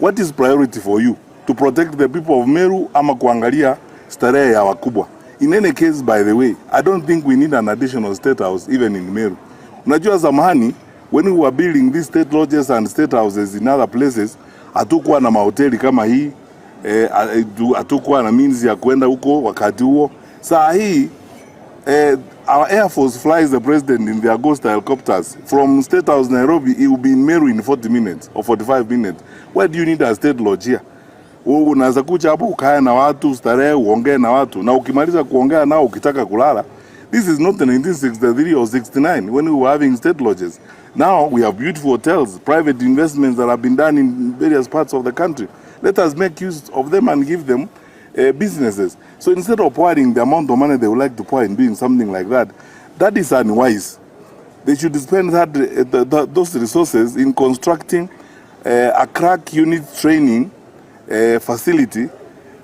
What is priority for you? To protect the people of Meru ama kuangalia starehe ya wakubwa? In any case, by the way, I don't think we need an additional state house even in Meru. Unajua zamani, when we were building these state lodges and state houses in other places, hatukuwa na mahoteli kama hii, hatukuwa na means ya kwenda huko wakati huo. Saa hii, our Air Force flies the president in their ghost helicopters. From State House Nairobi, it will be in Meru in 40 minutes or 45 minutes. Why do you need a state lodge here? Unaweza kuja hapo ukae na watu, starehe, uongee na watu. Na ukimaliza kuongea nao ukitaka kulala. This is not the 1963 or 69 when we were having state lodges. Now we have beautiful hotels, private investments that have been done in various parts of the country. Let us make use of them and give them businesses. So instead of pouring the amount of money they would like to pour in doing something like that, that is unwise. They should spend those resources in constructing a crack unit training facility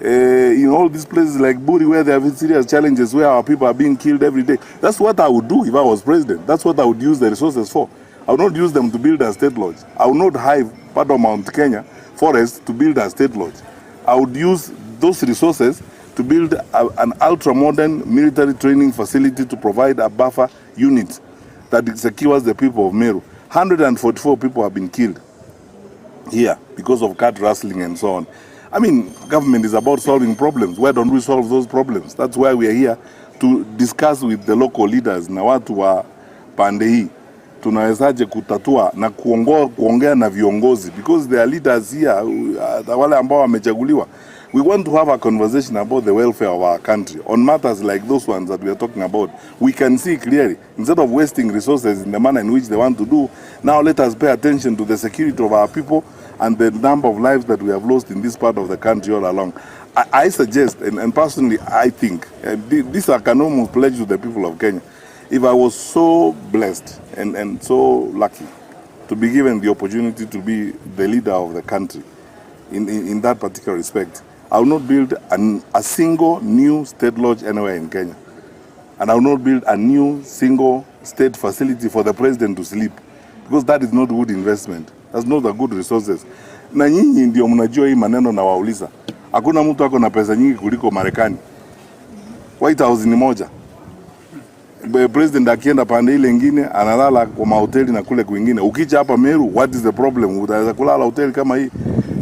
in all these places like Buri, where there are serious challenges, where our people are being killed every day. That's what I would do if I was president. That's what I would use the resources for. I would not use them to build a state lodge. I would not hive part of Mount Kenya forest to build a state lodge. I would use those resources to build an ultra-modern military training facility to provide a buffer unit that secures the people of Meru. 144 people have been killed here because of cat rustling and so on. I mean, government is about solving problems. Why don't we solve those problems? That's why we are here to discuss with the local leaders na watu wa pande hii. Tunawezaje kutatua na kuongea na viongozi, because there are leaders here, wale ambao wamechaguliwa. We want to have a conversation about the welfare of our country on matters like those ones that we are talking about. We can see clearly, instead of wasting resources in the manner in which they want to do, now let us pay attention to the security of our people and the number of lives that we have lost in this part of the country all along. I suggest, and personally I think, this I can almost pledge to the people of Kenya, if I was so blessed and so lucky to be given the opportunity to be the leader of the country in that particular respect, I will not build a single new state lodge anywhere in Kenya. And I will not build a new single state facility for the president to sleep, because that is not good investment. That's not a good resources. Na nyinyi ndio mnajua hii maneno na wauliza. Hakuna mtu ako na pesa nyingi kuliko Marekani. White House ni moja. President akienda pande ile nyingine analala kwa mahoteli na kule kwingine. Ukija hapa Meru, what is the problem? Utaweza kulala hoteli kama hii?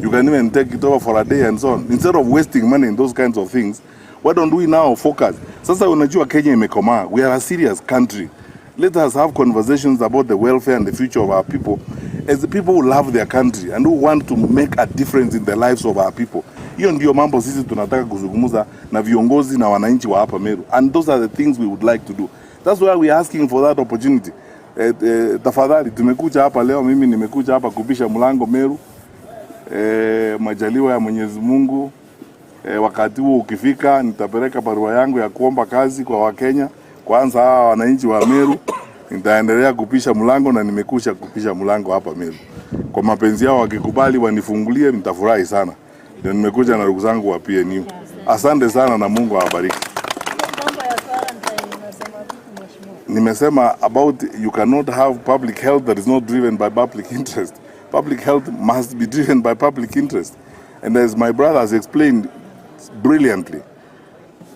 You can even take it over for a day and so on. Instead of wasting money in those kinds of things, why don't we now focus? Sasa unajua Kenya imekomaa. We are a serious country. Let us have conversations about the welfare and the future of our people as the people who love their country and who want to make a difference in the lives of our people. Hiyo ndio mambo sisi tunataka kuzungumza na viongozi na wananchi wa hapa Meru. And those are the things we would like to do. That's why we are asking for that opportunity. Tafadhali tumekuja hapa leo, mimi nimekuja hapa kupisha mlango Meru. Majaliwa ya Mwenyezi Mungu, wakati huo ukifika nitapeleka barua yangu ya kuomba kazi kwa Wakenya. Kwanza hawa wananchi wa Meru, nitaendelea kupisha mlango na nimekuja kupisha mlango hapa Meru. Kwa mapenzi yao wakikubali wanifungulie, nitafurahi sana. Ndio nimekuja na ndugu zangu wa PNU. Asante sana na Mungu awabariki. Nimesema about you cannot have public health that is not driven by public interest. Public health must be driven by public interest. And as my brother has explained brilliantly,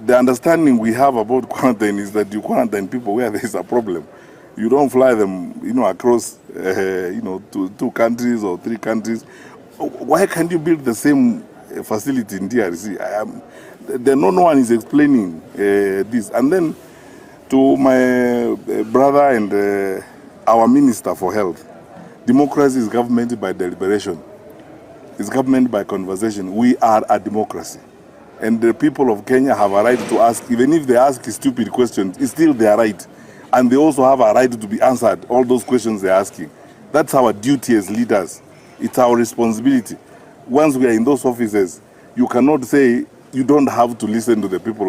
the understanding we have about quarantine is that you quarantine people where there is a problem. You don't fly them, across, to 2 countries or 3 countries. Why can't you build the same facility in DRC? No one is explaining this. And then to my brother and our Minister for Health, democracy is government by deliberation. It's government by conversation. We are a democracy. And the people of Kenya have a right to ask, even if they ask stupid questions, it's still their right. And they also have a right to be answered, all those questions they're asking. That's our duty as leaders. It's our responsibility. Once we are in those offices, you cannot say you don't have to listen to the people